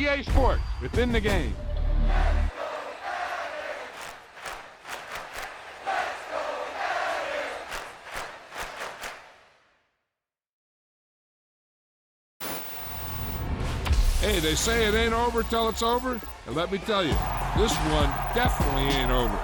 EA Sports, within the game. Hey, they say it ain't over till it's over, and let me tell you, this one definitely ain't over.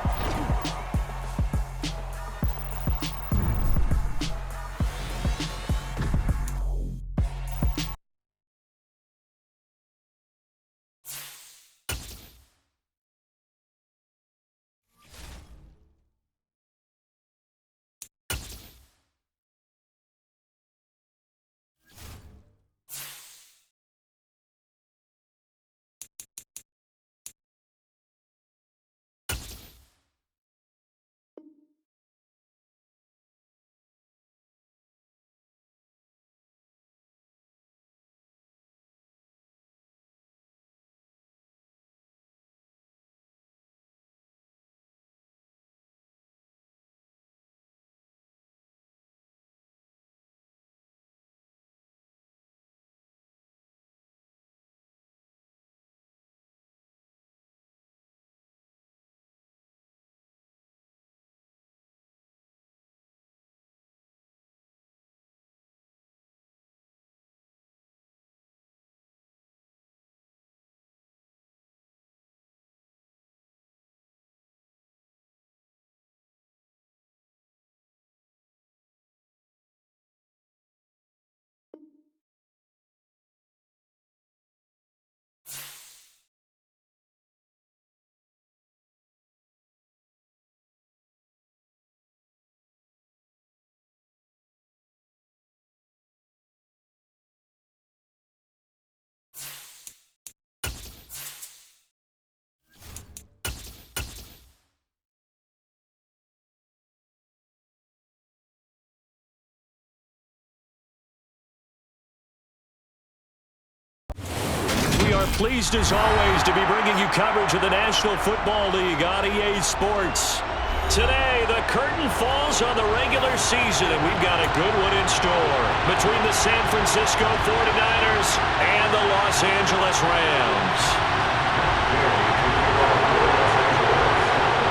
We are pleased as always to be bringing you coverage of the National Football League on EA Sports. Today, the curtain falls on the regular season, and we've got a good one in store between the San Francisco 49ers and the Los Angeles Rams.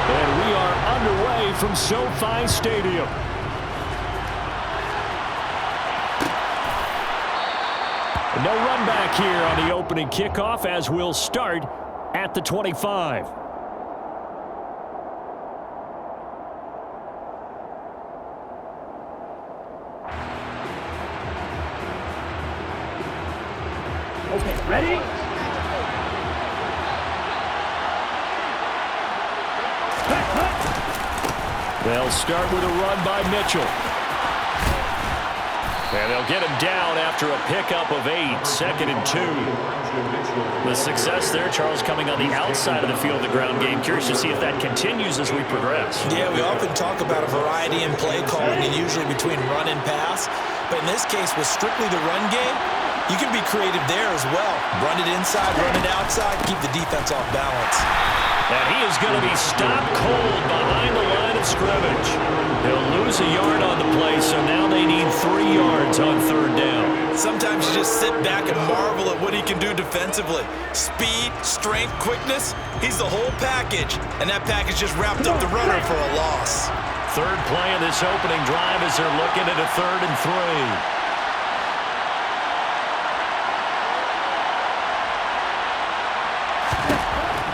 And we are underway from SoFi Stadium. No run back here on the opening kickoff as we'll start at the 25. Okay, ready? They'll start with a run by Mitchell. And they'll get him down after a pickup of 8, 2nd and 2. The success there, Charles, coming on the outside of the field of the ground game. Curious to see if that continues as we progress. Yeah, we often talk about a variety in play calling and usually between run and pass. But in this case, with strictly the run game, you can be creative there as well. Run it inside, run it outside, keep the defense off balance. And he is going to be stopped cold behind the line of scrimmage. He'll lose a yard on the play, so now they need 3 yards on 3rd down. Sometimes you just sit back and marvel at what he can do defensively. Speed, strength, quickness, he's the whole package. And that package just wrapped up the runner for a loss. 3rd play of this opening drive as they're looking at a 3rd and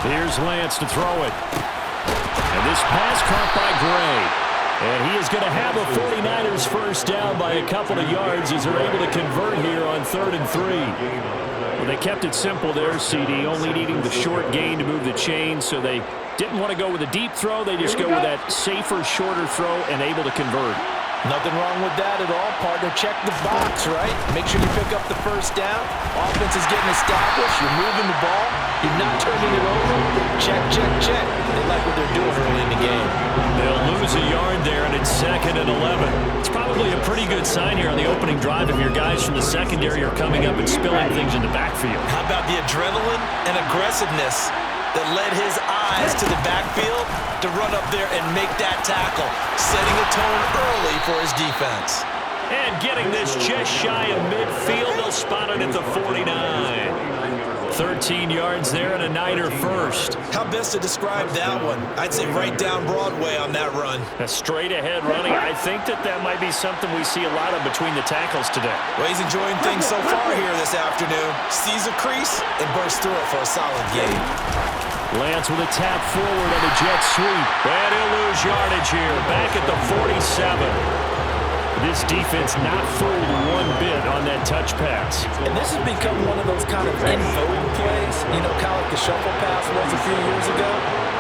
3. Here's Lance to throw it. And this pass caught by Gray. And he is going to have a 49ers first down by a couple of yards as they're able to convert here on 3rd and 3. Well, they kept it simple there, CD, only needing the short gain to move the chain, so they didn't want to go with a deep throw. They just go with that safer, shorter throw and able to convert. Nothing wrong with that at all, partner. Check the box, right? Make sure you pick up the first down. Offense is getting established. You're moving the ball. You're not turning it over. Check, check, check. They like what they're doing early in the game. They'll lose a yard there, and it's 2nd and 11. It's probably a pretty good sign here on the opening drive if your guys from the secondary are coming up and spilling things in the backfield. How about the adrenaline and aggressiveness that led his eyes to the backfield to run up there and make that tackle, setting a tone early for his defense. And getting this just shy of midfield, they'll spot it at the 49. 13 yards there and a Niner first. How best to describe that one? I'd say right down Broadway on that run. A straight ahead running. I think that might be something we see a lot of between the tackles today. Well, he's enjoying things so far here this afternoon. Sees a crease and bursts through it for a solid gain. Lance with a tap forward on the jet sweep. And he'll lose yardage here. Back at the 47. This defense not fooled one bit on that touch pass. And this has become one of those kind of in-vogue plays, you know, kind of like the shuffle pass was a few years ago.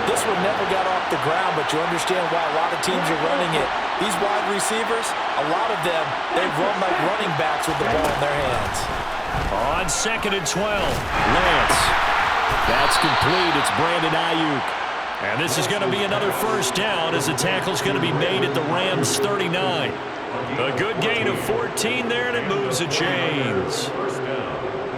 This one never got off the ground, but you understand why a lot of teams are running it. These wide receivers, a lot of them, they run like running backs with the ball in their hands. On 2nd and 12, Lance. That's complete. It's Brandon Ayuk. And this is going to be another first down as the tackle's going to be made at the Rams' 39. A good gain of 14 there, and it moves the chains.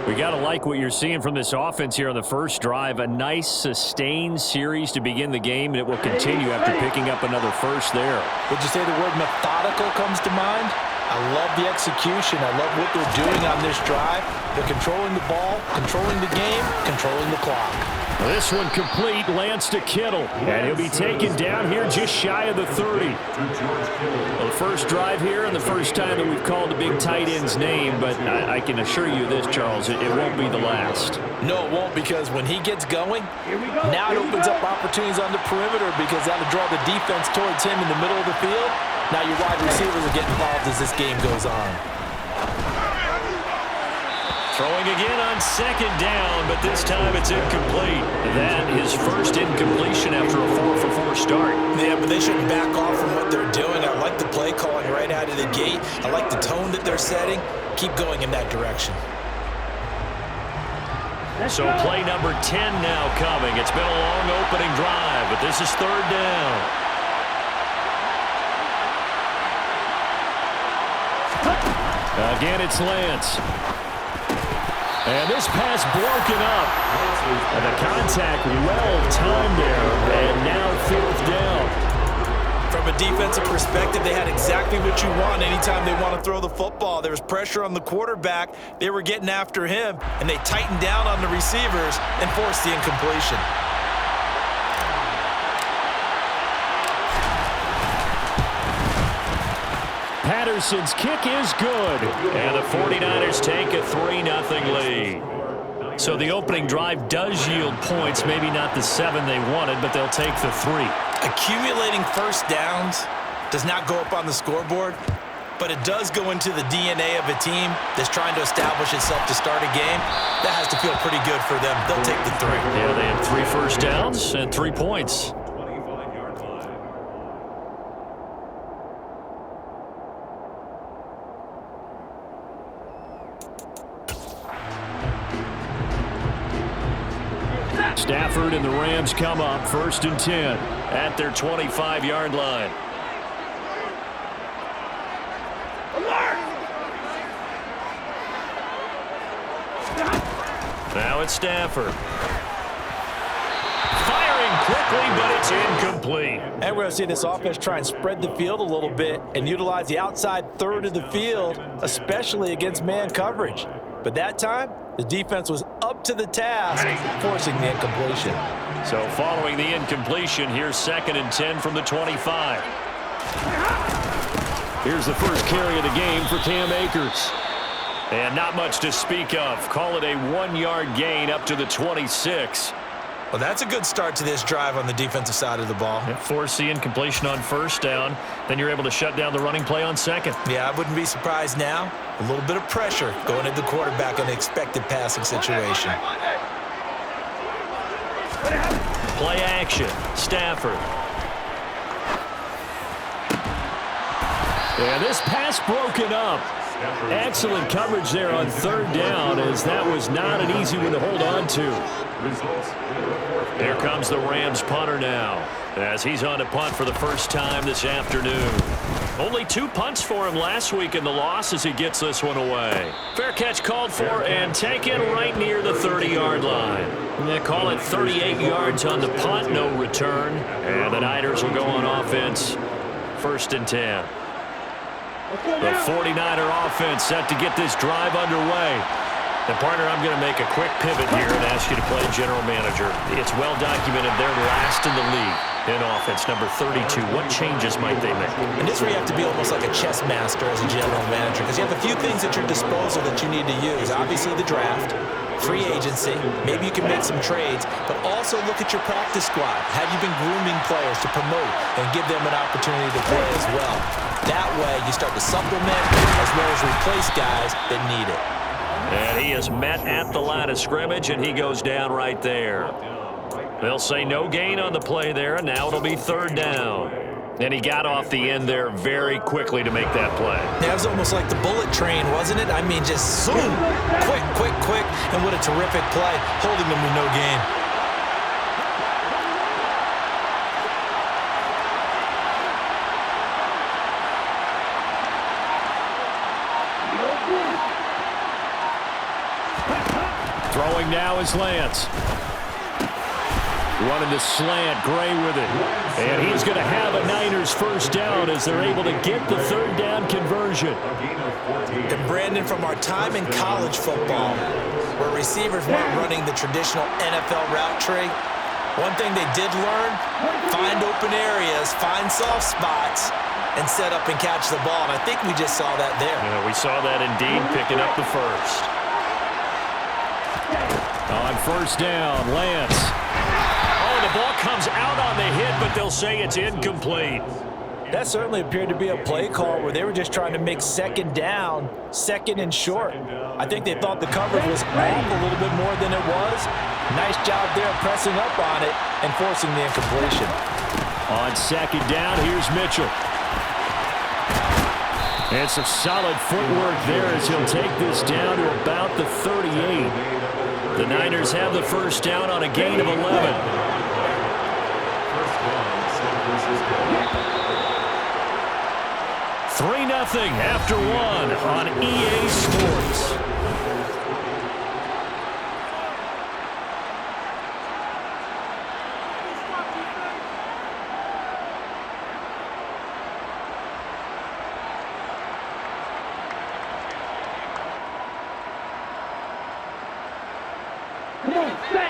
We got to like what you're seeing from this offense here on the first drive. A nice, sustained series to begin the game, and it will continue after picking up another first there. Would you say the word methodical comes to mind? I love the execution. I love what they're doing on this drive. They're controlling the ball, controlling the game, controlling the clock. This one complete, Lance to Kittle. And he'll be taken down here just shy of the 30. Well, the first drive here and the first time that we've called the big tight end's name, but I can assure you this, Charles, it won't be the last. No, it won't, because when he gets going, now it opens up opportunities on the perimeter because that'll draw the defense towards him in the middle of the field. Now your wide receivers will get involved as this game goes on. Throwing again on 2nd down, but this time it's incomplete. That is first incompletion after a 4-for-4 start. Yeah, but they shouldn't back off from what they're doing. I like the play calling right out of the gate. I like the tone that they're setting. Keep going in that direction. So play number 10 now coming. It's been a long opening drive, but this is 3rd down. Again, it's Lance. And this pass broken up. And the contact well-timed there. And now 4th down. From a defensive perspective, they had exactly what you want anytime they want to throw the football. There was pressure on the quarterback. They were getting after him, and they tightened down on the receivers and forced the incompletion. Patterson's kick is good. And the 49ers take a 3-0 lead. So the opening drive does yield points. Maybe not the 7 they wanted, but they'll take the 3. Accumulating first downs does not go up on the scoreboard, but it does go into the DNA of a team that's trying to establish itself to start a game. That has to feel pretty good for them. They'll take the 3. Yeah, they have 3 first downs and 3 points. Stafford and the Rams come up 1st and 10 at their 25-yard line. Now it's Stafford. Firing quickly, but it's incomplete. And we're going to see this offense try and spread the field a little bit and utilize the outside third of the field, especially against man coverage. But that time, the defense was up to the task, forcing the incompletion. So following the incompletion, here's 2nd and 10 from the 25. Here's the first carry of the game for Cam Akers. And not much to speak of. Call it a 1-yard gain up to the 26. Well, that's a good start to this drive on the defensive side of the ball. Force the incompletion on 1st down. Then you're able to shut down the running play on 2nd. Yeah, I wouldn't be surprised now. A little bit of pressure going at the quarterback in an expected passing situation. Play action. Stafford. And this pass broken up. Excellent coverage there on 3rd down, as that was not an easy one to hold on to. Here comes the Rams punter now, as he's on to punt for the first time this afternoon. Only 2 punts for him last week in the loss as he gets this one away. Fair catch called for and taken right near the 30-yard line. They call it 38 yards on the punt, no return. And the Niners will go on offense, 1st and 10. The 49er offense set to get this drive underway. And, partner, I'm going to make a quick pivot here and ask you to play general manager. It's well documented they're last in the league in offense, number 32. What changes might they make? And this is where you have to be almost like a chess master as a general manager, because you have a few things at your disposal that you need to use. Obviously, the draft, free agency, maybe you can make some trades, but also look at your practice squad. Have you been grooming players to promote and give them an opportunity to play as well? That way, you start to supplement as well as replace guys that need it. And he is met at the line of scrimmage, and he goes down right there. They'll say no gain on the play there, and now it'll be third down. And he got off the end there very quickly to make that play. That was almost like the bullet train, wasn't it? I mean, just zoom, quick, quick, quick, and what a terrific play, holding them to no gain. Throwing now is Lance. Running the slant, Gray with it. And he's going to have a Niners first down as they're able to get the third down conversion. And Brandon, from our time in college football, where receivers weren't running the traditional NFL route tree, one thing they did learn, find open areas, find soft spots, and set up and catch the ball. And I think we just saw that there. Yeah, we saw that indeed, picking up the first. On first down, Lance. Oh, the ball comes out on the hit, but they'll say it's incomplete. That certainly appeared to be a play call where they were just trying to make second down, second and short. I think they thought the coverage was off a little bit more than it was. Nice job there pressing up on it and forcing the incompletion. On second down, here's Mitchell. And some solid footwork there as he'll take this down to about the 38. The Niners have the first down on a gain of 11. 3-0 after one on EA Sports.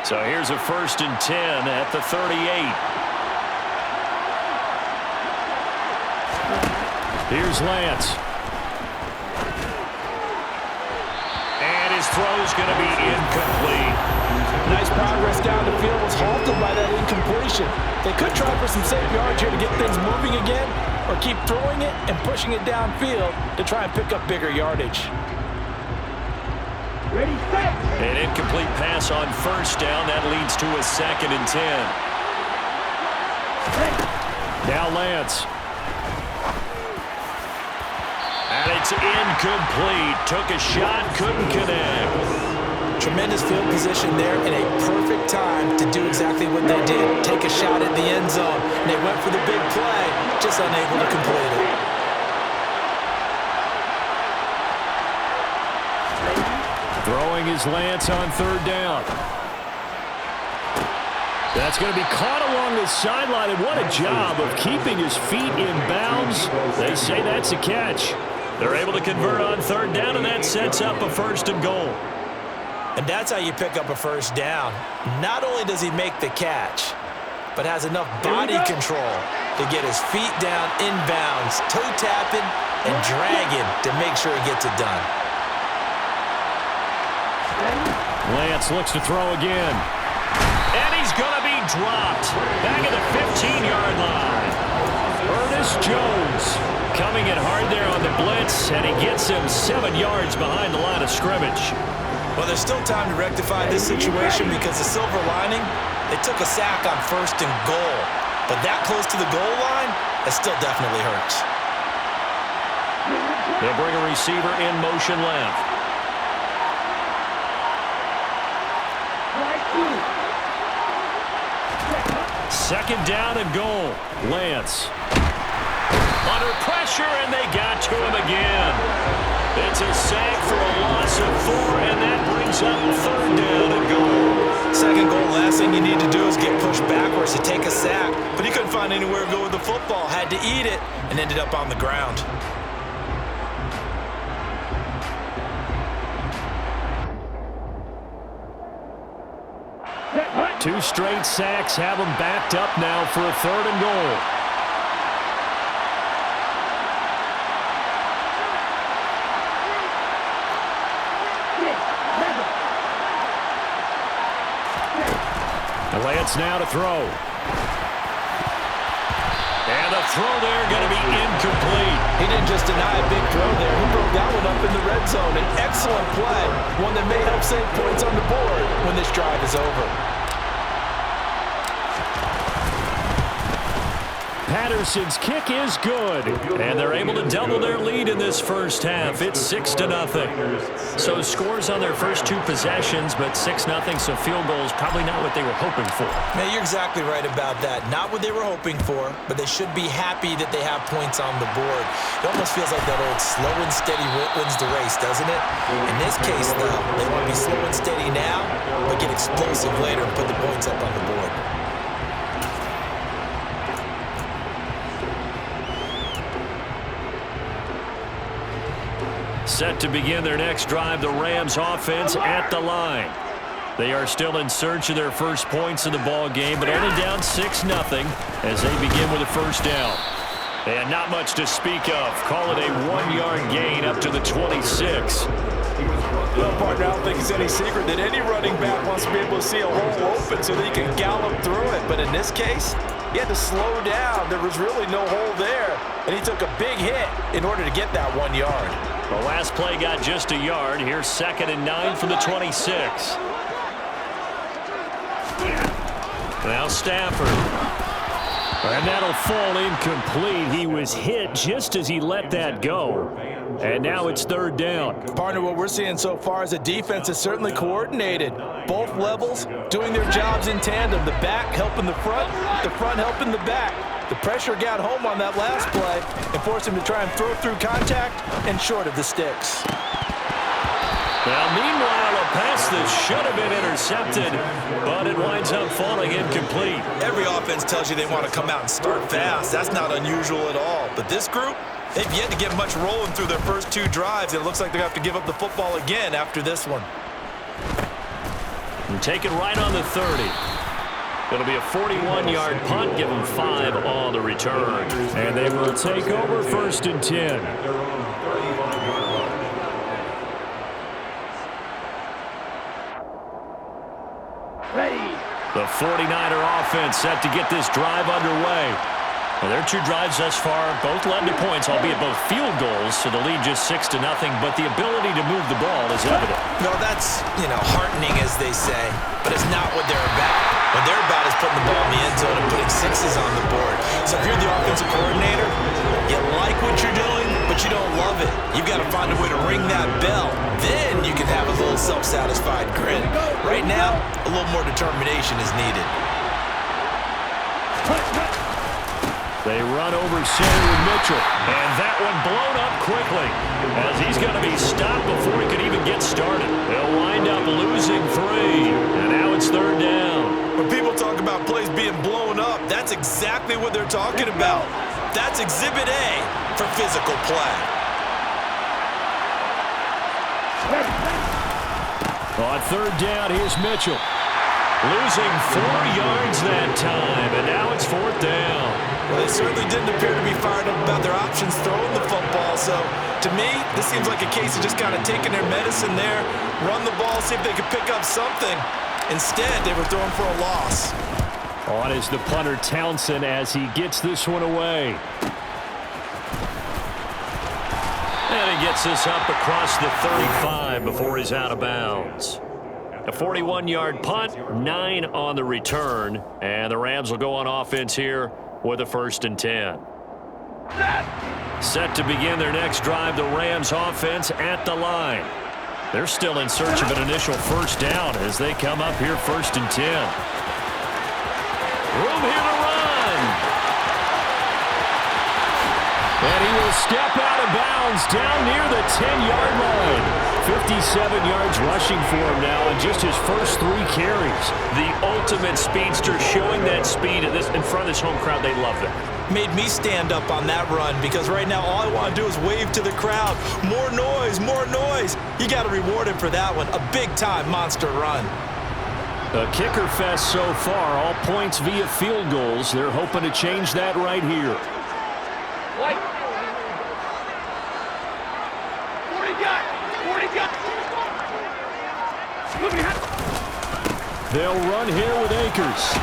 So here's a 1st and 10 at the 38. Here's Lance. And his throw's going to be incomplete. Nice progress down the field, was halted by that incompletion. They could try for some safe yards here to get things moving again, or keep throwing it and pushing it downfield to try and pick up bigger yardage. Ready, set. An incomplete pass on first down. That leads to a 2nd and 10. Now Lance. And it's incomplete. Took a shot, couldn't connect. Tremendous field position there and a perfect time to do exactly what they did. Take a shot at the end zone. And they went for the big play, just unable to complete it. Throwing is Lance on third down. That's going to be caught along the sideline, and what a job of keeping his feet in bounds. They say that's a catch. They're able to convert on third down, and that sets up a 1st and goal. And that's how you pick up a first down. Not only does he make the catch, but has enough body control to get his feet down inbounds, toe tapping and dragging to make sure he gets it done. Lance looks to throw again. And he's going to be dropped. Back at the 15-yard line. Ernest Jones coming in hard there on the blitz, and he gets him 7 yards behind the line of scrimmage. Well, there's still time to rectify this situation because the silver lining, they took a sack on 1st and goal. But that close to the goal line, that still definitely hurts. They'll bring a receiver in motion left. Second down and goal. Lance. Under pressure, and they got to him again. It's a sack for a loss of 4, and that brings up 3rd down and goal. Second goal, last thing you need to do is get pushed backwards to take a sack. But he couldn't find anywhere to go with the football. Had to eat it, and ended up on the ground. 2 straight sacks have them backed up now for a 3rd and goal. Lance now to throw. And the throw there going to be incomplete. He didn't just deny a big throw there. He broke that one up in the red zone. An excellent play. One that may help save points on the board when this drive is over. Patterson's kick is good, and they're able to double their lead in this first half. It's 6-0. So scores on their first 2 possessions, but 6-0, so field goal is probably not what they were hoping for. Man, you're exactly right about that. Not what they were hoping for, but they should be happy that they have points on the board. It almost feels like that old slow and steady wins the race, doesn't it? In this case, though, they want to be slow and steady now, but get explosive later and put the points up on the board. Set to begin their next drive, the Rams offense at the line. They are still in search of their first points in the ball game, but only down 6-0 as they begin with a first down. And not much to speak of. Call it a 1-yard gain up to the 26. Well, partner, I don't think it's any secret that any running back wants to be able to see a hole open so that he can gallop through it. But in this case, he had to slow down. There was really no hole there, and he took a big hit in order to get that 1 yard. The last play got just a yard. Here's 2nd and 9 from the 26. Now Stafford. And that'll fall incomplete. He was hit just as he let that go. And now it's 3rd down. Partner, what we're seeing so far is the defense is certainly coordinated. Both levels doing their jobs in tandem. The back helping the front helping the back. The pressure got home on that last play and forced him to try and throw through contact and short of the sticks. Now, meanwhile, a pass that should have been intercepted, but it winds up falling incomplete. Every offense tells you they want to come out and start fast. That's not unusual at all. But this group, they've yet to get much rolling through their first 2 drives. It looks like they're going to have to give up the football again after this one. And take it right on the 30. It'll be a 41-yard punt, give them 5 on the return. And they will take over 1st and 10. The 49er offense set to get this drive underway. Well, their 2 drives thus far both led to points, albeit both field goals, so the lead just 6-0, but the ability to move the ball is evident. No, that's, heartening, as they say, but it's not what they're about. What they're about is putting the ball in the end zone and putting 6s on the board. So if you're the offensive coordinator, you like what you're doing, but you don't love it. You've got to find a way to ring that bell. Then you can have a little self-satisfied grin. Right now, a little more determination is needed. They run over center with Mitchell, and that one blown up quickly as he's going to be stopped before he can even get started. They'll wind up losing 3, and now it's 3rd down. When people talk about plays being blown up, that's exactly what they're talking about. That's Exhibit A for physical play. On 3rd down, here's Mitchell. Losing 4 yards that time, and now it's 4th down. Well, they certainly didn't appear to be fired up about their options throwing the football. So, to me, this seems like a case of just kind of taking their medicine there, run the ball, see if they could pick up something. Instead, they were throwing for a loss. On is the punter Townsend as he gets this one away. And he gets this up across the 35 before he's out of bounds. A 41-yard punt, 9 on the return, and the Rams will go on offense here with a 1st and 10. Set to begin their next drive, the Rams offense at the line. They're still in search of an initial first down as they come up here 1st and 10. Room here to run. And he will step out of bounds down near the 10-yard line. 57 yards rushing for him now on just his first 3 carries. The ultimate speedster, showing that speed in front of this home crowd. They love that. Made me stand up on that run because right now all I want to do is wave to the crowd. More noise, more noise. You got to reward him for that one. A big-time monster run. A kicker fest so far, all points via field goals. They're hoping to change that right here. They'll run here with Akers.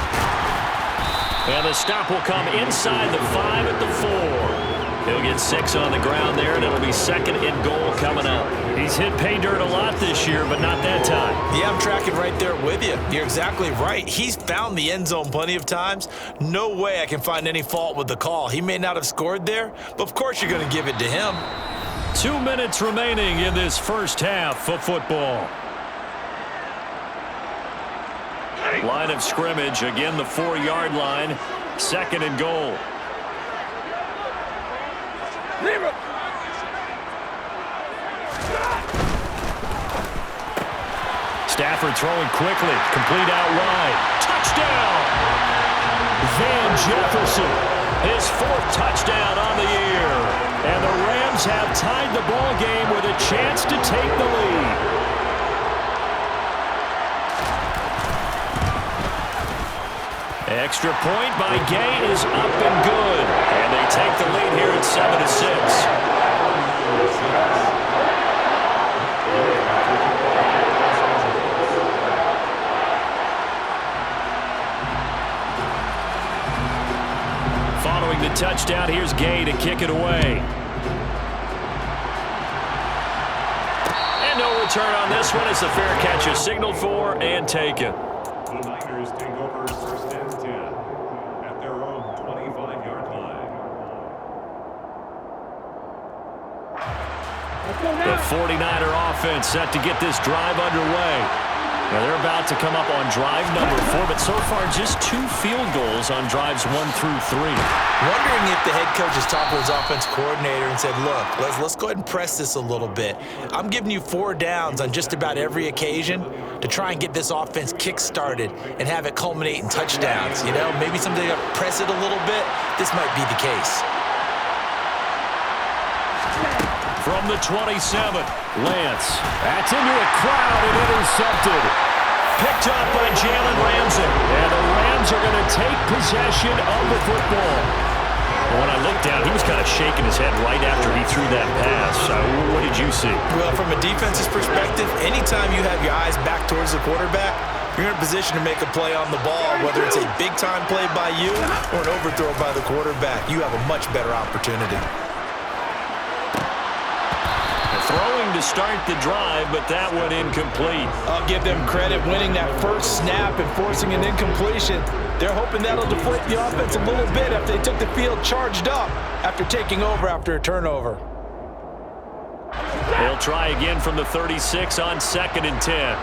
And the stop will come inside the 5 at the 4. He'll get 6 on the ground there, and it'll be 2nd and goal coming up. He's hit pay dirt a lot this year, but not that time. Yeah, I'm tracking right there with you. You're exactly right. He's found the end zone plenty of times. No way I can find any fault with the call. He may not have scored there, but of course you're going to give it to him. 2 minutes remaining in this first half of football. Line of scrimmage, again the 4-yard line, 2nd and goal. Stafford throwing quickly, complete out wide. Touchdown! Van Jefferson, his 4th touchdown on the year. And the Rams have tied the ball game with a chance to take the lead. Extra point by Gay is up and good. And they take the lead here at 7-6. Following the touchdown, here's Gay to kick it away. And no return on this one as the fair catch is signaled for and taken. The Niners take over 1st and 10 at their own 25-yard line. The 49er offense set to get this drive underway. Now they're about to come up on drive number 4, but so far just 2 field goals on drives 1 through 3. Wondering if the head coach has talked to his offense coordinator and said, look, let's go ahead and press this a little bit. I'm giving you 4 downs on just about every occasion to try and get this offense kick-started and have it culminate in touchdowns. You know, maybe someday to press it a little bit. This might be the case. From the 27, Lance. That's into a crowd and intercepted. Picked up by Jalen Ramsey. And the Rams are going to take possession of the football. And when I looked down, he was kind of shaking his head right after he threw that pass. What did you see? Well, from a defense's perspective, anytime you have your eyes back towards the quarterback, you're in a position to make a play on the ball, whether it's a big-time play by you or an overthrow by the quarterback. You have a much better opportunity. Throwing to start the drive, but that one incomplete. I'll give them credit winning that first snap and forcing an incompletion. They're hoping that'll deflate the offense a little bit after they took the field charged up after taking over after a turnover. They'll try again from the 36 on 2nd and 10.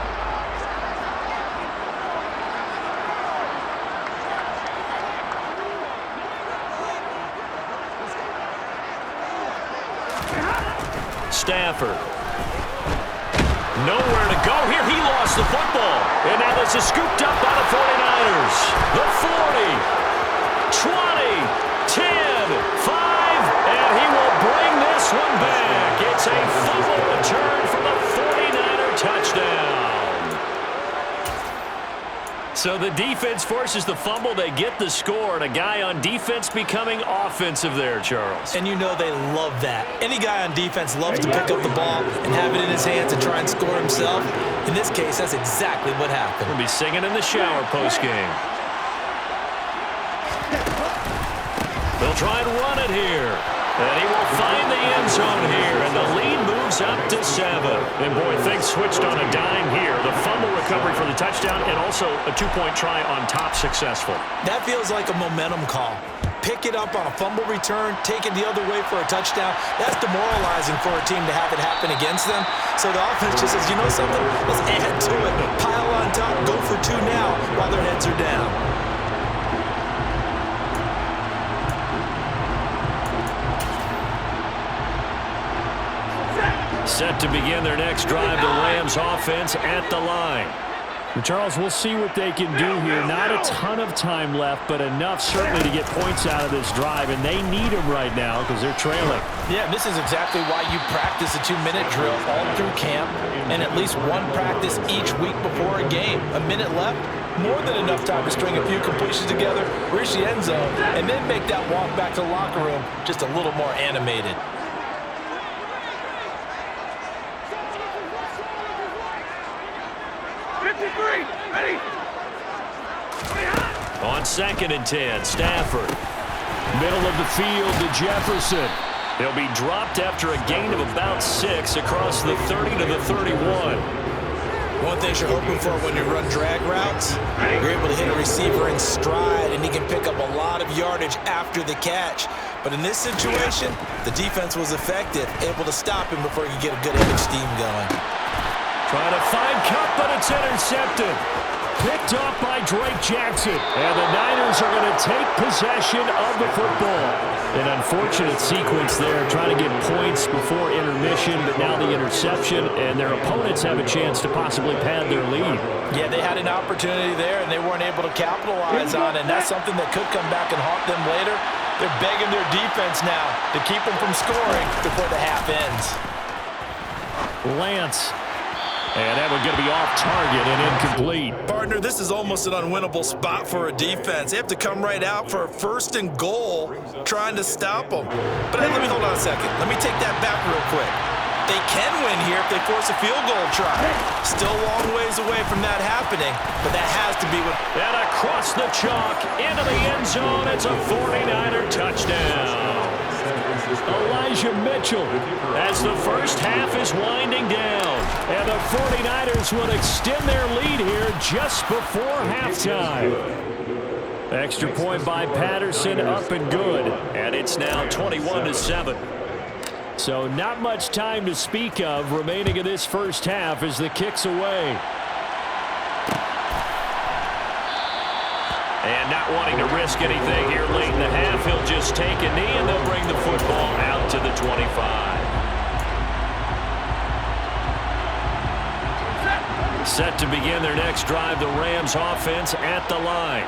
Stafford. Nowhere to go here. He lost the football. And now this is scooped up by the 49ers. The 40, 20, 10, 5, and he will bring this one back. It's a fumble return for the 49er touchdown. So the defense forces the fumble. They get the score, and a guy on defense becoming offensive there, Charles. And you know they love that. Any guy on defense loves to pick up the ball and have it in his hands and try and score himself. In this case, that's exactly what happened. We'll be singing in the shower postgame. They'll try and run it here. And he will find the end zone here, and the lead moves up to 7. And, boy, things switched on a dime here. The fumble recovery for the touchdown and also a 2-point try on top successful. That feels like a momentum call. Pick it up on a fumble return, take it the other way for a touchdown. That's demoralizing for a team to have it happen against them. So the offense just says, you know something? Let's add to it. Pile on top, go for 2 now while their heads are down. Set to begin their next drive, the Rams offense at the line. Charles, we'll see what they can do here. Not a ton of time left, but enough certainly to get points out of this drive, and they need them right now because they're trailing. Yeah, this is exactly why you practice a 2-minute drill all through camp and at least one practice each week before a game. A minute left, more than enough time to string a few completions together, reach the end zone, and then make that walk back to the locker room just a little more animated. On 2nd and 10, Stafford. Middle of the field to Jefferson. He'll be dropped after a gain of about 6 across the 30 to the 31. One thing you're hoping for when you run drag routes, you're able to hit a receiver in stride, and he can pick up a lot of yardage after the catch. But in this situation, the defense was effective, able to stop him before he could get a good head of steam going. Trying to find Cup, but it's intercepted. Picked off by Drake Jackson. And the Niners are going to take possession of the football. An unfortunate sequence there, trying to get points before intermission, but now the interception, and their opponents have a chance to possibly pad their lead. Yeah, they had an opportunity there, and they weren't able to capitalize on it, and that's something that could come back and haunt them later. They're begging their defense now to keep them from scoring before the half ends. Lance. And that one going to be off target and incomplete. Partner, this is almost an unwinnable spot for a defense. They have to come right out for a 1st and goal trying to stop them. But hey, let me hold on a second. Let me take that back real quick. They can win here if they force a field goal try. Still a long ways away from that happening, but that has to be what... And across the chalk, into the end zone, it's a 49er touchdown. Elijah Mitchell as the first half is winding down. And the 49ers will extend their lead here just before halftime. Extra point by Patterson, up and good. And it's now 21-7. So not much time to speak of remaining in this first half as the kick's away. And not wanting to risk anything here late in the half, he'll just take a knee and they'll bring the football out to the 25. Set to begin their next drive, the Rams offense at the line.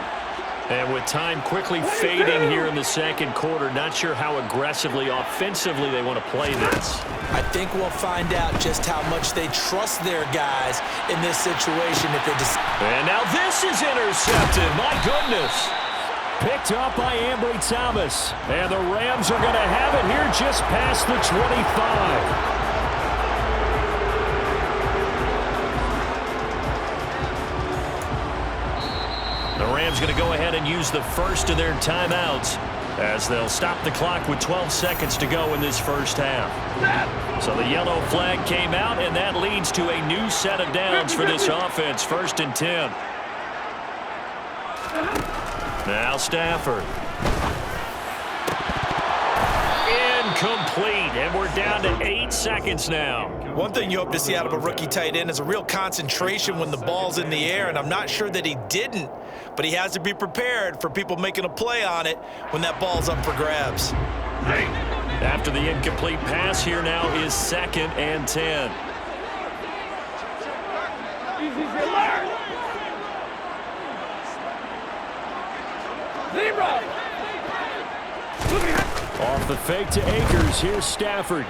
And with time quickly fading here in the second quarter, not sure how aggressively, offensively they want to play this. I think we'll find out just how much they trust their guys in this situation if they just... And now this is intercepted. My goodness. Picked up by Ambry Thomas. And the Rams are going to have it here just past the 25. The Rams going to go ahead and use the first of their timeouts as they'll stop the clock with 12 seconds to go in this first half. So the yellow flag came out, and that leads to a new set of downs for this offense. 1st and 10. Now Stafford. Incomplete, and we're down to 8 seconds now. One thing you hope to see out of a rookie tight end is a real concentration when the ball's in the air, and I'm not sure that he didn't, but he has to be prepared for people making a play on it when that ball's up for grabs. After the incomplete pass, here now is 2nd and 10. Off the fake to Akers, here's Stafford.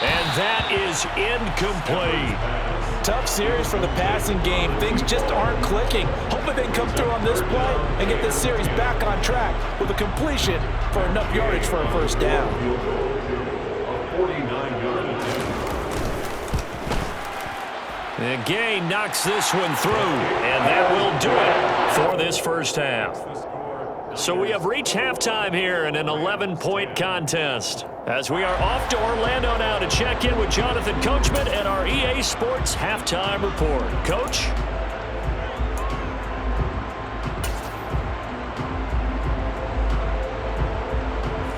And that is incomplete. Tough series for the passing game. Things just aren't clicking. Hoping they can come through on this play and get this series back on track with a completion for enough yardage for a 1st down. A 49-yard attempt. And Gay knocks this one through, and that will do it for this first half. So we have reached halftime here in an 11-point contest. As we are off to Orlando now to check in with Jonathan Coachman and our EA Sports Halftime Report. Coach?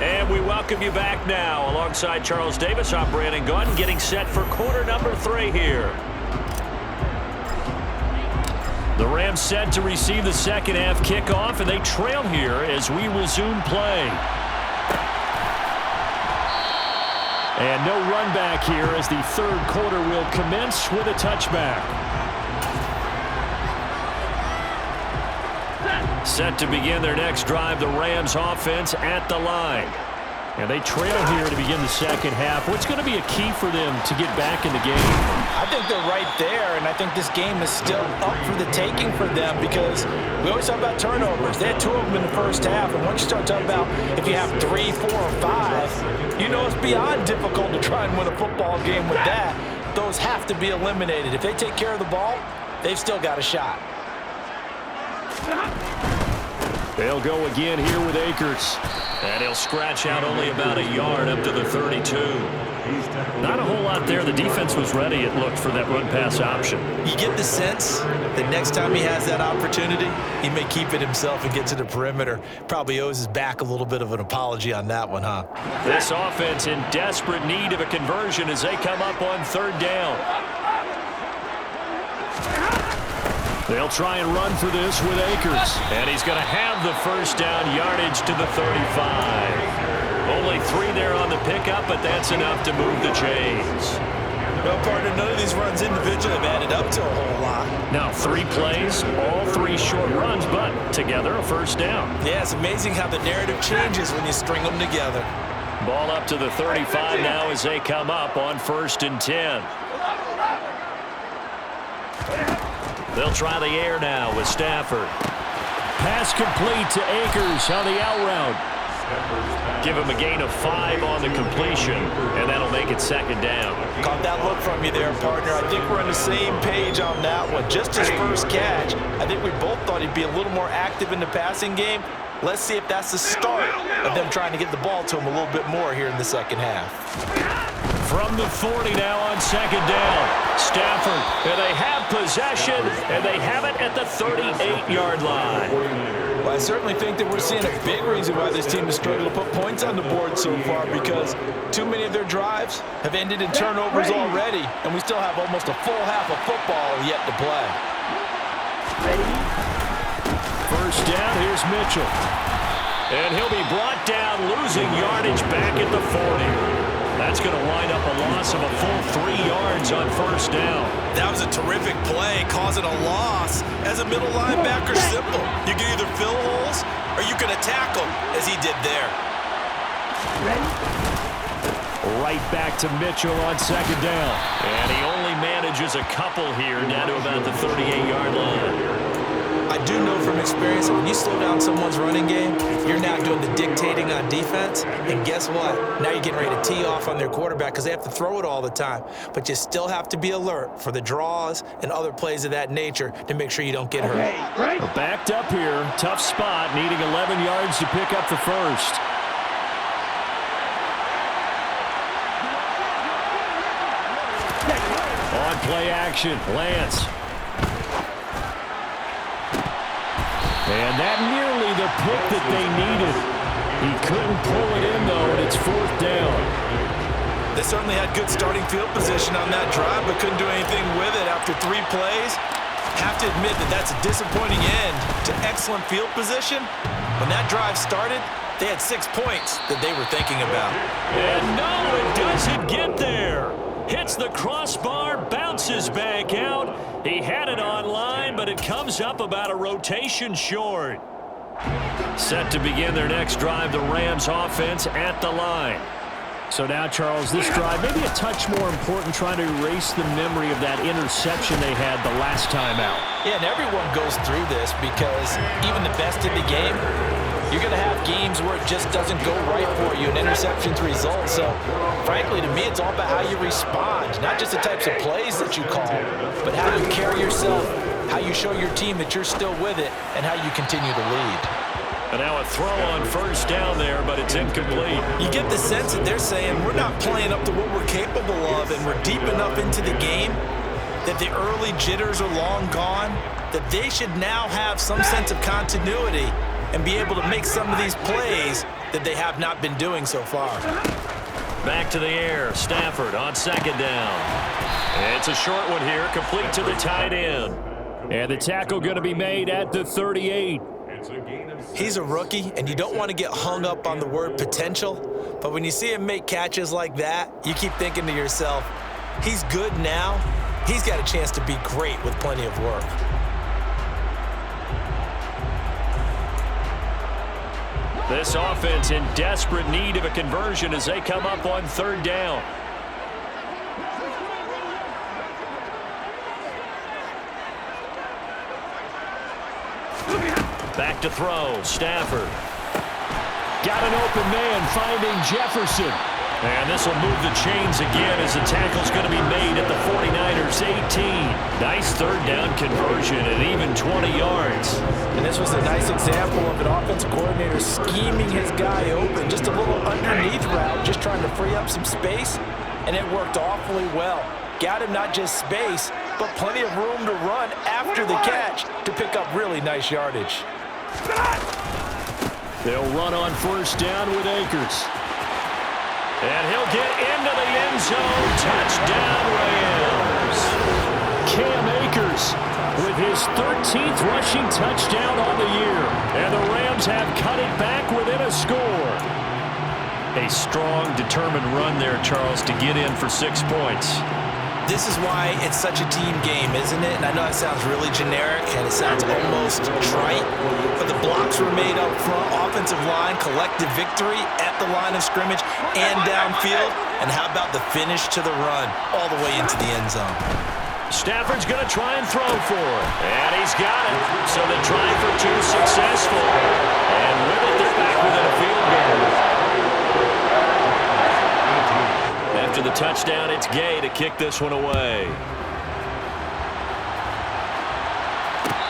And we welcome you back now. Alongside Charles Davis, I'm Brandon Gunn, getting set for quarter number 3 here. The Rams set to receive the second half kickoff, and they trail here as we resume play. And no run back here as the third quarter will commence with a touchback. Set to begin their next drive, the Rams offense at the line. And they trail here to begin the second half. What's going to be a key for them to get back in the game? I think they're right there, and I think this game is still up for the taking for them because we always talk about turnovers. They had 2 of them in the first half, and once you start talking about if you have 3, 4, or 5, you know it's beyond difficult to try and win a football game with that. Those have to be eliminated. If they take care of the ball, they've still got a shot. They'll go again here with Akers. And he'll scratch out only about a yard up to the 32. Not a whole lot there. The defense was ready, it looked, for that run-pass option. You get the sense that next time he has that opportunity, he may keep it himself and get to the perimeter. Probably owes his back a little bit of an apology on that one, huh? This offense in desperate need of a conversion as they come up on third down. They'll try and run for this with Akers. And he's going to have the first down, yardage to the 35. Only 3 there on the pickup, but that's enough to move the chains. No, partner, none of these runs individually have added up to a whole lot. Now 3 plays, all 3 short runs, but together a first down. Yeah, it's amazing how the narrative changes when you string them together. Ball up to the 35 now as they come up on 1st and 10. They'll try the air now with Stafford. Pass complete to Akers on the out route. Give him a gain of 5 on the completion, and that'll make it 2nd down. Caught that look from you there, partner. I think we're on the same page on that one. Just his first catch, I think we both thought he'd be a little more active in the passing game. Let's see if that's the start of them trying to get the ball to him a little bit more here in the second half. From the 40 now on 2nd down. Stafford, and they have possession, and they have it at the 38-yard line. Well, I certainly think that we're seeing a big reason why this team has struggled to put points on the board so far, because too many of their drives have ended in turnovers already, and we still have almost a full half of football yet to play. First down, here's Mitchell. And he'll be brought down, losing yardage back at the 40. That's going to wind up a loss of a full 3 yards on 1st down. That was a terrific play, causing a loss. As a middle linebacker, simple. You can either fill holes or you can attack them, as he did there. Right back to Mitchell on 2nd down. And he only manages a couple here, down to about the 38-yard line. I do know from experience that when you slow down someone's running game, you're now doing the dictating on defense. And guess what? Now you're getting ready to tee off on their quarterback because they have to throw it all the time. But you still have to be alert for the draws and other plays of that nature to make sure you don't get hurt. We're backed up here. Tough spot, needing 11 yards to pick up the first. On play action, Lance. And that nearly the pick that they needed. He couldn't pull it in, though, and it's 4th down. They certainly had good starting field position on that drive, but couldn't do anything with it after 3 plays. Have to admit that that's a disappointing end to excellent field position. When that drive started, they had 6 points that they were thinking about. And no, it doesn't get there. Hits the crossbar, bounces back out. He had it on line, but it comes up about a rotation short. Set to begin their next drive, the Rams offense at the line. So now, Charles, this drive maybe a touch more important, trying to erase the memory of that interception they had the last time out. Yeah, and everyone goes through this because even the best in the game, you're going to have games where it just doesn't go right for you and interceptions result. So, frankly, to me, it's all about how you respond, not just the types of plays that you call, but how you carry yourself, how you show your team that you're still with it, and how you continue to lead. And now a throw on 1st down there, but it's incomplete. You get the sense that they're saying we're not playing up to what we're capable of, and we're deep enough into the game that the early jitters are long gone, that they should now have some sense of continuity and be able to make some of these plays that they have not been doing so far. Back to the air, Stafford on 2nd down. It's a short one here, complete to the tight end. And the tackle going to be made at the 38. It's a gain of 6. He's a rookie, and you don't want to get hung up on the word potential, but when you see him make catches like that, you keep thinking to yourself, he's good now. He's got a chance to be great with plenty of work. This offense in desperate need of a conversion as they come up on 3rd down. Back to throw. Stafford. Got an open man finding Jefferson. And this will move the chains again as the tackle's going to be made at the 49ers 18. Nice 3rd down conversion at even 20 yards. And this was a nice example of an offensive coordinator scheming his guy open. Just a little underneath route, just trying to free up some space. And it worked awfully well. Got him not just space, but plenty of room to run after the catch to pick up really nice yardage. They'll run on 1st down with Akers. And he'll get into the end zone. Touchdown, Rams. Cam Akers with his 13th rushing touchdown on the year. And the Rams have cut it back within a score. A strong, determined run there, Charles, to get in for 6 points. This is why it's such a team game, isn't it? And I know it sounds really generic and it sounds almost trite, but the blocks were made up front, offensive line, collective victory at the line of scrimmage and downfield. And how about the finish to the run all the way into the end zone? Stafford's going to try and throw for it. And he's got it. So the try for 2 successful. And with it, they're back within a field goal. After the touchdown, it's Gay to kick this one away.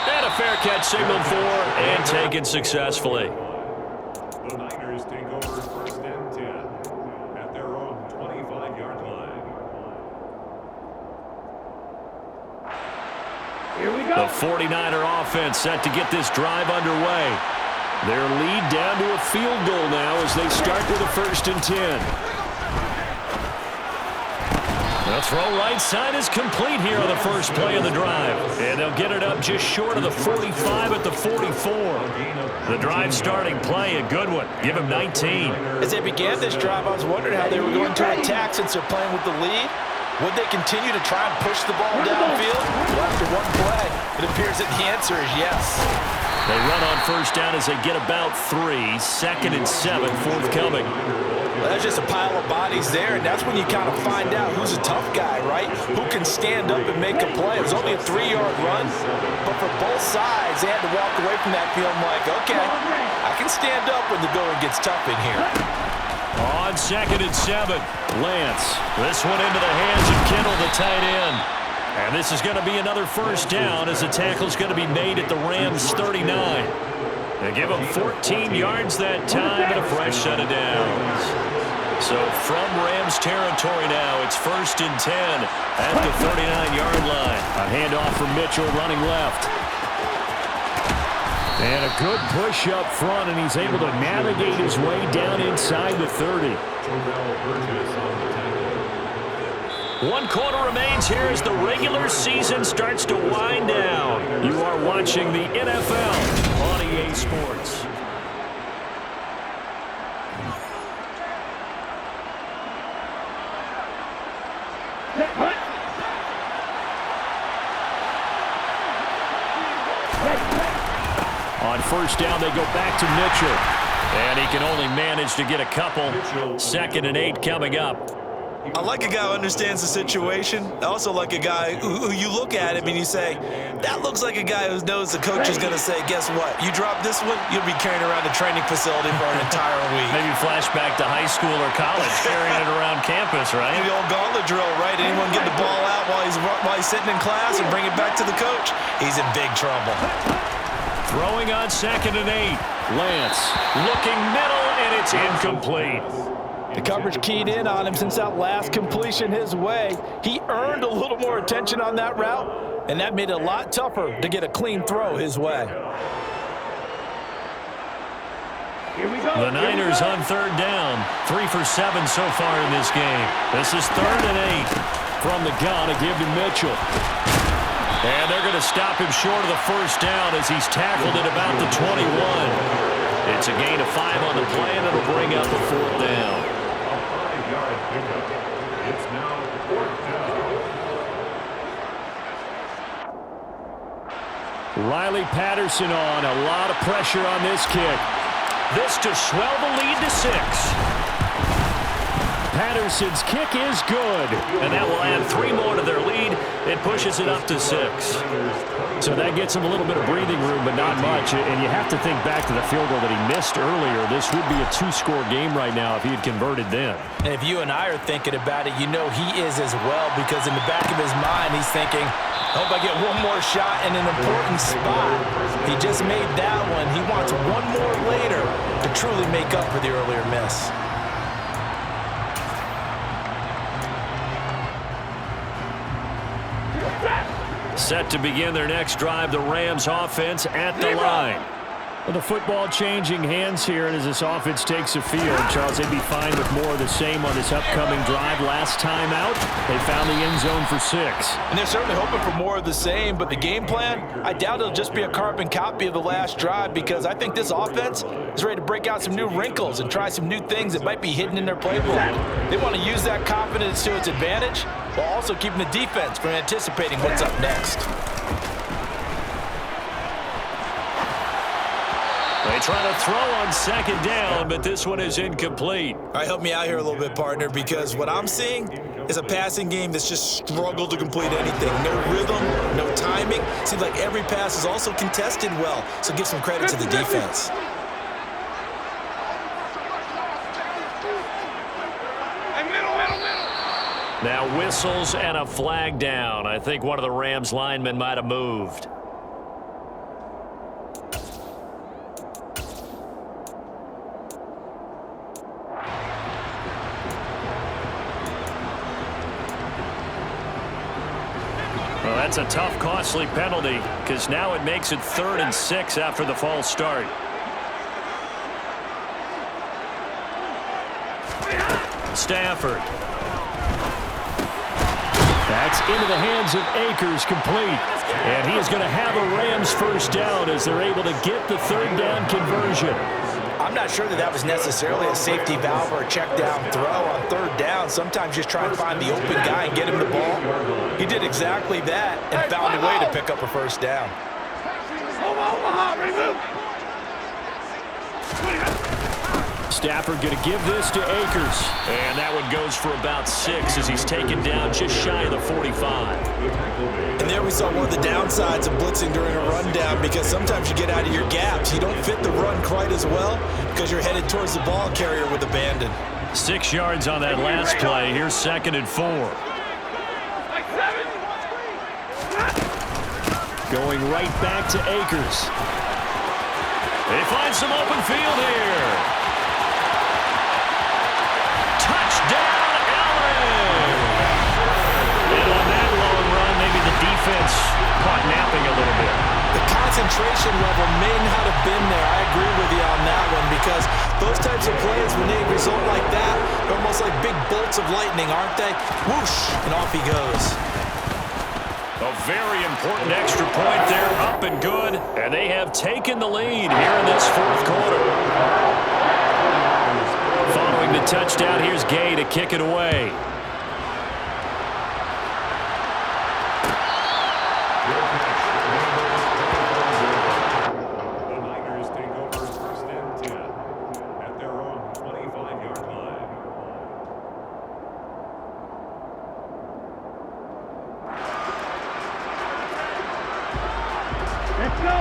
And a fair catch signaled for and taken successfully. The Niners take over 1st and 10 at their own 25-yard line. Here we go. The 49er offense set to get this drive underway. Their lead down to a field goal now as they start with a 1st and 10. The throw right side is complete here on the first play of the drive. And they'll get it up just short of the 45 at the 44. The drive starting play, a good one. Give him 19. As they began this drive, I was wondering how they were going to attack since they're playing with the lead. Would they continue to try and push the ball downfield? Well, after one play, it appears that the answer is yes. They run on 1st down as they get about 3. 2nd and 7 forthcoming. Well, there's just a pile of bodies there, and that's when you kind of find out who's a tough guy, right? Who can stand up and make a play. It was only a 3-yard run, but for both sides, they had to walk away from that feeling like, okay, I can stand up when the going gets tough in here. On 2nd and 7, Lance. This one into the hands of Kittle, the tight end. And this is going to be another 1st down as the tackle's going to be made at the Rams 39. They give them 14 yards that time and a fresh set of downs. So from Rams territory now, it's 1st and 10 at the 39-yard line. A handoff from Mitchell running left. And a good push up front, and he's able to navigate his way down inside the 30. 1 quarter remains here as the regular season starts to wind down. You are watching the NFL on EA Sports. On 1st down, they go back to Mitchell. And he can only manage to get a couple. 2nd and 8 coming up. I like a guy who understands the situation. I also like a guy who you look at him and you say, that looks like a guy who knows the coach is going to say, guess what? You drop this one, you'll be carrying around the training facility for an entire week. Maybe flashback to high school or college, carrying it around campus, right? The old gauntlet drill, right? Anyone get the ball out while he's sitting in class and bring it back to the coach? He's in big trouble. Throwing on 2nd and 8. Lance looking middle, and it's incomplete. The coverage keyed in on him since that last completion his way. He earned a little more attention on that route, and that made it a lot tougher to get a clean throw his way. Here we go. The Niners on 3rd down. 3 for 7 so far in this game. This is 3rd and 8. From the gun to give to Mitchell. And they're going to stop him short of the first down as he's tackled at about the 21. It's a gain of 5 on the play, and it'll bring up a 4th down. A 5-yard pickup. It's now 4th down. Riley Patterson on. A lot of pressure on this kick. This to swell the lead to 6. Patterson's kick is good, and that will add 3 more to their lead. It pushes it up to 6. So that gets him a little bit of breathing room, but not much. And you have to think back to the field goal that he missed earlier. This would be a 2-score game right now if he had converted then. And if you and I are thinking about it, you know he is as well, because in the back of his mind, he's thinking, I hope I get one more shot in an important spot. He just made that one. He wants one more later to truly make up for the earlier miss. Set to begin their next drive, the Rams offense at the line. Well, the football changing hands here, and as this offense takes the field, Charles, they'd be fine with more of the same on this upcoming drive. Last time out, they found the end zone for 6. And they're certainly hoping for more of the same, but the game plan, I doubt it'll just be a carbon copy of the last drive, because I think this offense is ready to break out some new wrinkles and try some new things that might be hidden in their playbook. They want to use that confidence to its advantage, while also keeping the defense from anticipating what's up next. They try to throw on 2nd down, but this one is incomplete. All right, help me out here a little bit, partner, because what I'm seeing is a passing game that's just struggled to complete anything. No rhythm, no timing. Seems like every pass is also contested well, so give some credit to the defense. Now whistles and a flag down. I think one of the Rams linemen might have moved. Well, that's a tough, costly penalty, because now it makes it 3rd and 6 after the false start. Stafford. That's into the hands of Akers, complete. And he is going to have a Rams first down as they're able to get the 3rd down conversion. I'm not sure that was necessarily a safety valve or a check down throw on 3rd down. Sometimes just try and find the open guy and get him the ball. He did exactly that and found a way to pick up a first down. Stafford going to give this to Akers. And that one goes for about 6 as he's taken down just shy of the 45. And there we saw one of the downsides of blitzing during a rundown, because sometimes you get out of your gaps. You don't fit the run quite as well because you're headed towards the ball carrier with abandon. 6 yards on that last play. Here's 2nd and 4. Going right back to Akers. They find some open field here. Touchdown, Allen! And on that long run, maybe the defense caught napping a little bit. The concentration level may not have been there. I agree with you on that one, because those types of plays, when they result like that, they're almost like big bolts of lightning, aren't they? Whoosh, and off he goes. A very important extra point there, up and good. And they have taken the lead here in this 4th quarter. Following the touchdown, here's Gay to kick it away. The Niners take over 1st and 10 at their own 25-yard line.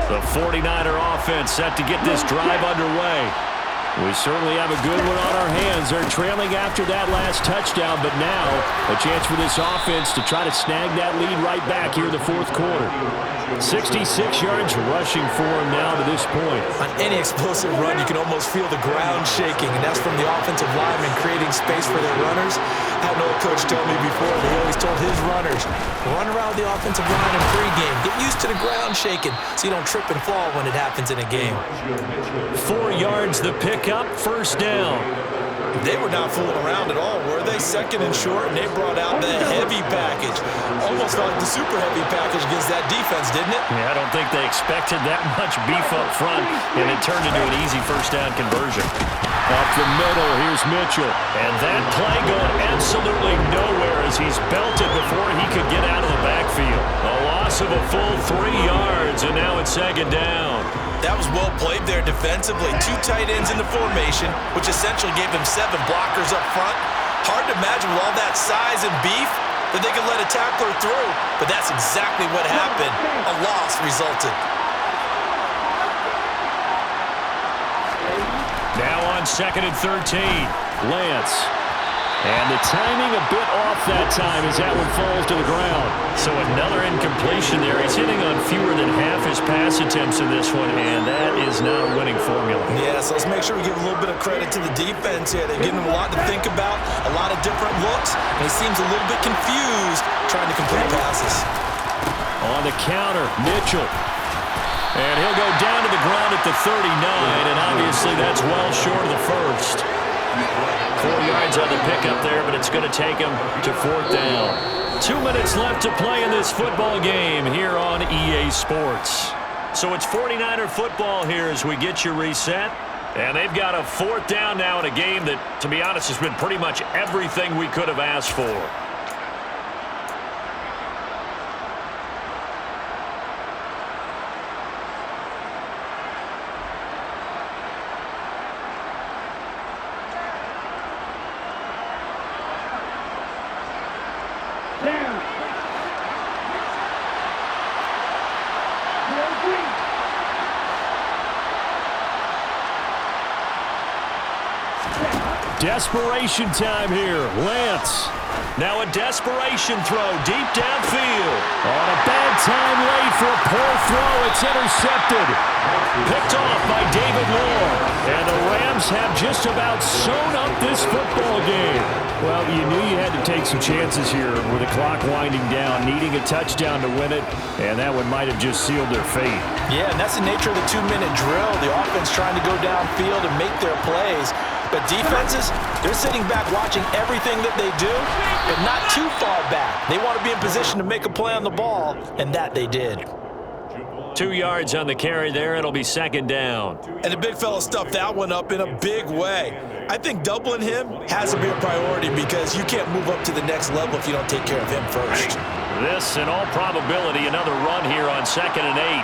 The 49er offense set to get this drive underway. We certainly have a good one on our hands. They're trailing after that last touchdown, but now a chance for this offense to try to snag that lead right back here in the 4th quarter. 66 yards rushing for him now to this point. On any explosive run, you can almost feel the ground shaking, and that's from the offensive linemen creating space for their runners. I had an old coach tell me before, he always told his runners, run around the offensive line in pregame. Get used to the ground shaking so you don't trip and fall when it happens in a game. 4 yards the pickup, first down. They were not fooling around at all, were they? Second and short, and they brought out the heavy package. Almost felt like the super heavy package against that defense, didn't it? Yeah, I don't think they expected that much beef up front, and it turned into an easy first down conversion. Up the middle, here's Mitchell. And that play going absolutely nowhere as he's belted before he could get out of the backfield. A loss of a full 3 yards, and now it's second down. That was well played there defensively. 2 tight ends in the formation, which essentially gave them 7 blockers up front. Hard to imagine with all that size and beef that they could let a tackler through, but that's exactly what happened. A loss resulted. Now on 2nd and 13, Lance. And the timing a bit off that time as that one falls to the ground. So another incompletion there. He's hitting on fewer than half his pass attempts in this one, and that is not a winning formula. Yeah, so let's make sure we give a little bit of credit to the defense here. They're giving him a lot to think about, a lot of different looks, and he seems a little bit confused trying to complete passes. On the counter, Mitchell. And he'll go down to the ground at the 39, and obviously that's well short of the first. 4 yards on the pickup there, but it's going to take him to 4th down. 2 minutes left to play in this football game here on EA Sports. So it's 49er football here as we get you reset. And they've got a 4th down now in a game that, to be honest, has been pretty much everything we could have asked for. Desperation time here. Lance. Now a desperation throw deep downfield. On a bad time late for a poor throw. It's intercepted. Picked off by David Moore. And the Rams have just about sewn up this football game. Well, you knew you had to take some chances here with the clock winding down, needing a touchdown to win it, and that one might have just sealed their fate. Yeah, and that's the nature of the 2-minute drill. The offense trying to go downfield and make their plays. But defenses, they're sitting back watching everything that they do, but not too far back. They want to be in position to make a play on the ball, and that they did. 2 yards on the carry there. It'll be 2nd down. And the big fella stuffed that one up in a big way. I think doubling him has to be a priority because you can't move up to the next level if you don't take care of him first. This, in all probability, another run here on 2nd and 8.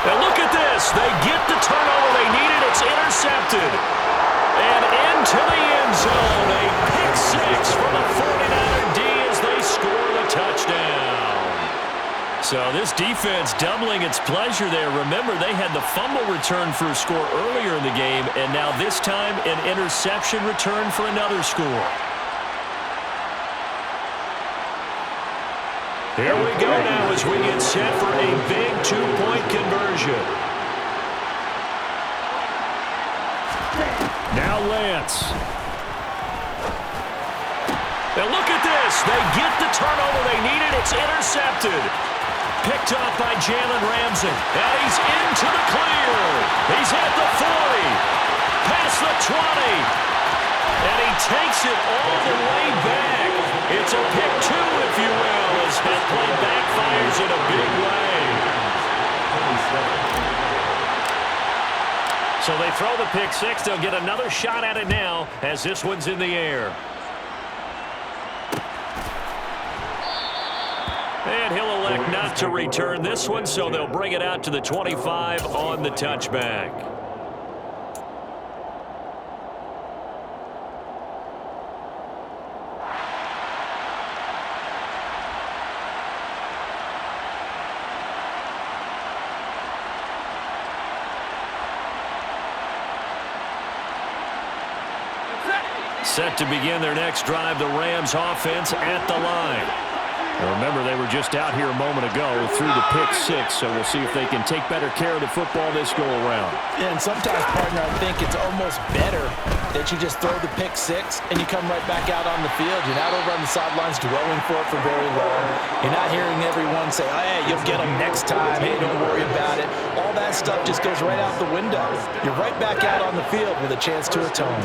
And look at this. They get the turnover they needed. It's intercepted. And into the end zone. A pick 6 for the 49er D as they score the touchdown. So this defense doubling its pleasure there. Remember, they had the fumble return for a score earlier in the game, and now this time an interception return for another score. Here we go now as we get set for a big 2-point conversion. Now Lance. Now look at this. They get the turnover they needed. It's intercepted. Picked up by Jalen Ramsey. And he's into the clear. He's at the 40. Past the 20. And he takes it all the way back. It's a pick 2, if you will, as that play backfires in a big way. So they throw the pick 6. They'll get another shot at it now as this one's in the air. And he'll elect not to return this one, so they'll bring it out to the 25 on the touchback. Set to begin their next drive, the Rams offense at the line. Remember, they were just out here a moment ago through the pick six, so we'll see if they can take better care of the football this go-around. Yeah, and sometimes, partner, I think it's almost better that you just throw the pick six and you come right back out on the field. You're not over on the sidelines dwelling for it for very long. You're not hearing everyone say, oh, hey, you'll get them next time. Hey, don't worry about it. All that stuff just goes right out the window. You're right back out on the field with a chance to atone.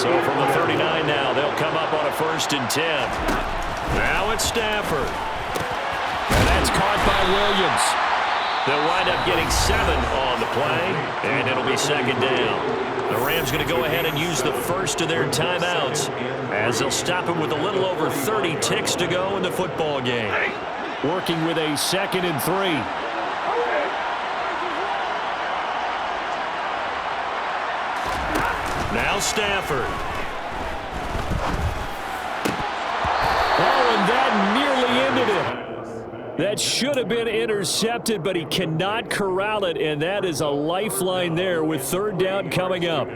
So from the 39 now, they'll come up on a 1st and 10. Now it's Stafford. And that's caught by Williams. They'll wind up getting 7 on the play, and it'll be 2nd down. The Rams going to go ahead and use the first of their timeouts as they'll stop him with a little over 30 ticks to go in the football game. Working with a 2nd and 3. Now Stafford. Oh, and that nearly ended it. That should have been intercepted, but he cannot corral it, and that is a lifeline there with 3rd down coming up.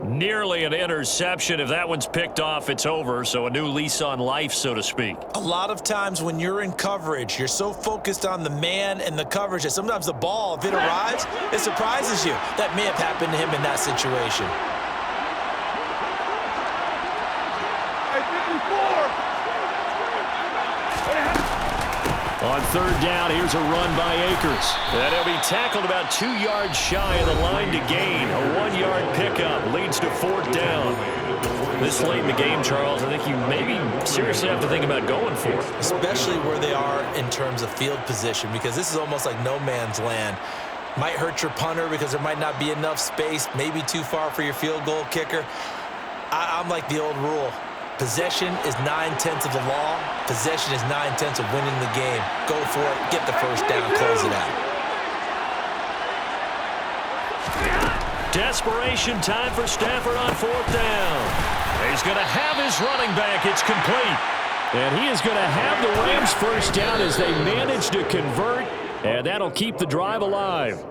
Nearly an interception. If that one's picked off, it's over, so a new lease on life, so to speak. A lot of times when you're in coverage, you're so focused on the man and the coverage that sometimes the ball, if it arrives, it surprises you. That may have happened to him in that situation. On 3rd down, here's a run by Akers. And he'll be tackled about 2 yards shy of the line to gain. A 1-yard pickup leads to 4th down. This late in the game, Charles, I think you maybe seriously have to think about going for it. Especially where they are in terms of field position, because this is almost like no man's land. Might hurt your punter because there might not be enough space, maybe too far for your field goal kicker. I'm like the old rule. Possession is 9/10 of the law. Possession is 9/10 of winning the game. Go for it. Get the 1st down. Close it out. Desperation time for Stafford on 4th down. He's going to have his running back. It's complete. And he is going to have the Rams 1st down as they manage to convert. And that'll keep the drive alive.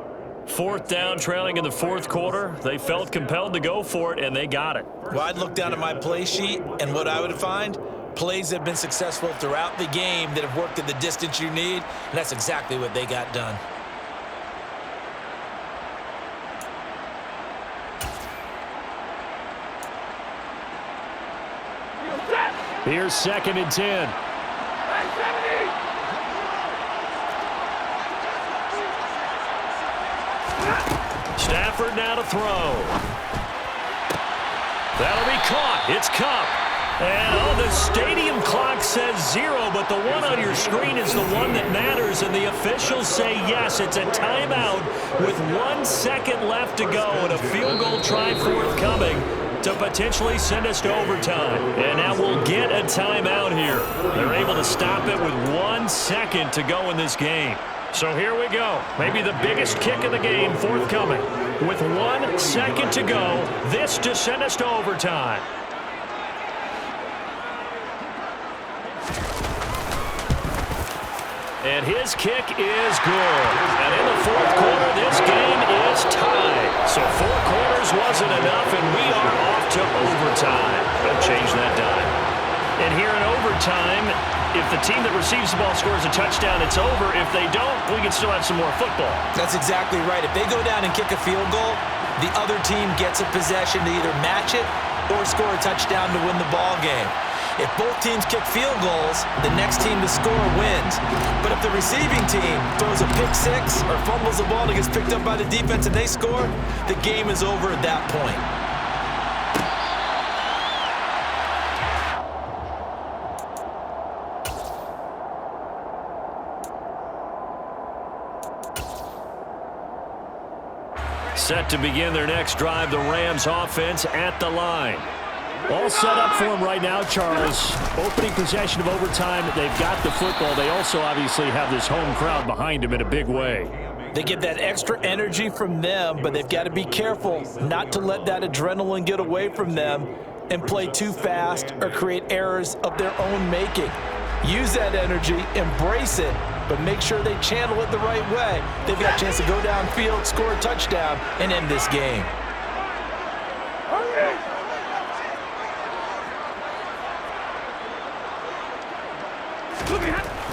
4th down, trailing in the 4th quarter. They felt compelled to go for it, and they got it. Well, I'd look down at my play sheet, and what I would find, plays that have been successful throughout the game that have worked at the distance you need, and that's exactly what they got done. Here's 2nd and 10. Stafford now to throw. That'll be caught. It's Kupp. And, the stadium clock says 0, but the one on your screen is the one that matters, and the officials say yes, it's a timeout with 1 second left to go and a field goal try forthcoming to potentially send us to overtime. And now we'll get a timeout here. They're able to stop it with 1 second to go in this game. So here we go. Maybe the biggest kick of the game forthcoming. With 1 second to go, this to send us to overtime. And his kick is good. And in the 4th quarter, this game is tied. So 4 quarters wasn't enough, and we are off to overtime. Don't change that dime. And here in overtime, if the team that receives the ball scores a touchdown, it's over. If they don't, we can still have some more football. That's exactly right. If they go down and kick a field goal, the other team gets a possession to either match it or score a touchdown to win the ball game. If both teams kick field goals, the next team to score wins. But if the receiving team throws a pick six or fumbles the ball and it gets picked up by the defense and they score, the game is over at that point. Set to begin their next drive, the Rams offense at the line. All set up for them right now, Charles. Opening possession of overtime. They've got the football. They also obviously have this home crowd behind them in a big way. They get that extra energy from them, but they've got to be careful not to let that adrenaline get away from them and play too fast or create errors of their own making. Use that energy, embrace it, but make sure they channel it the right way. They've got a chance to go downfield, score a touchdown, and end this game.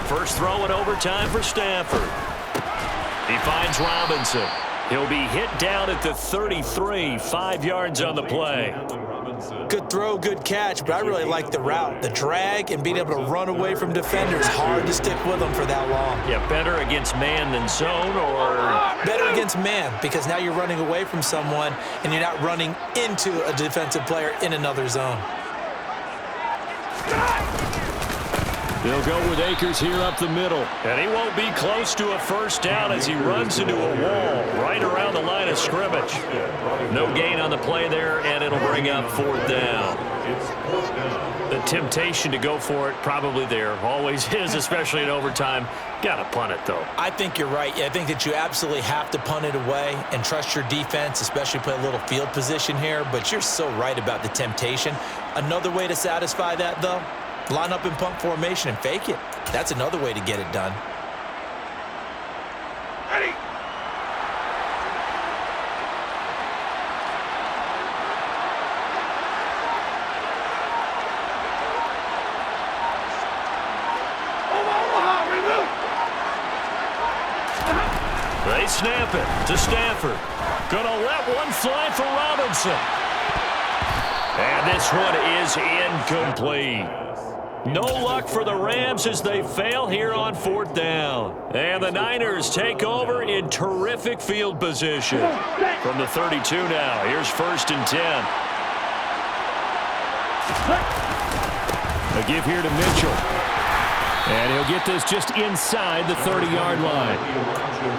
First throw in overtime for Stanford. He finds Robinson. He'll be hit down at the 33, 5 yards on the play. Good throw, good catch, but I really like the route. The drag and being able to run away from defenders. Hard to stick with them for that long. Yeah, better against man than zone, or? Better against man, because now you're running away from someone and you're not running into a defensive player in another zone. They'll go with Akers here up the middle. And he won't be close to a first down as he runs into a wall right around the line of scrimmage. No gain on the play there, and it'll bring up 4th down. The temptation to go for it probably there. Always is, especially in overtime. Got to punt it, though. I think you're right. I think that you absolutely have to punt it away and trust your defense, especially play a little field position here. But you're so right about the temptation. Another way to satisfy that, though, line up in punt formation and fake it. That's another way to get it done. Ready. They snap it to Stanford. Gonna let one fly for Robinson. And this one is incomplete. No luck for the Rams as they fail here on 4th down. And the Niners take over in terrific field position. From the 32 now, here's 1st and 10. A give here to Mitchell. And he'll get this just inside the 30-yard line.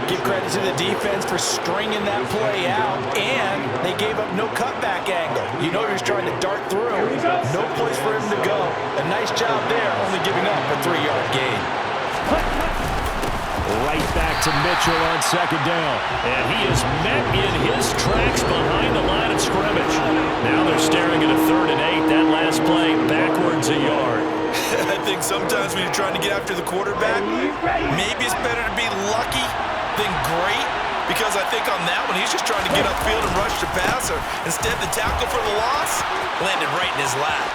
Give credit to the defense for stringing that play out, and they gave up no cutback angle. You know he was trying to dart through. No place for him to go. A nice job there, only giving up a 3-yard gain. Right back to Mitchell on 2nd down. And he is met in his tracks behind the line of scrimmage. Now they're staring at a 3rd and 8. That last play backwards a yard. I think sometimes when you're trying to get after the quarterback, maybe it's better to be lucky than great, because I think on that one, he's just trying to get upfield and rush the passer. Instead, the tackle for the loss landed right in his lap.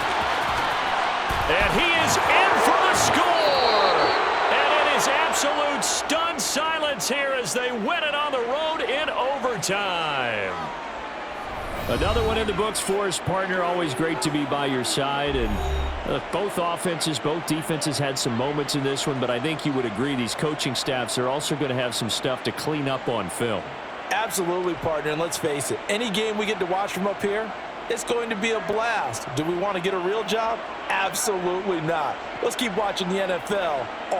And he is in for the score! And it is absolute stunned silence here as they win it on the road in overtime. Another one in the books for us, partner. Always great to be by your side. And both offenses, both defenses had some moments in this one, but I think you would agree these coaching staffs are also going to have some stuff to clean up on film. Absolutely, partner, and let's face it, any game we get to watch from up here, it's going to be a blast. Do we want to get a real job? Absolutely not. Let's keep watching the NFL.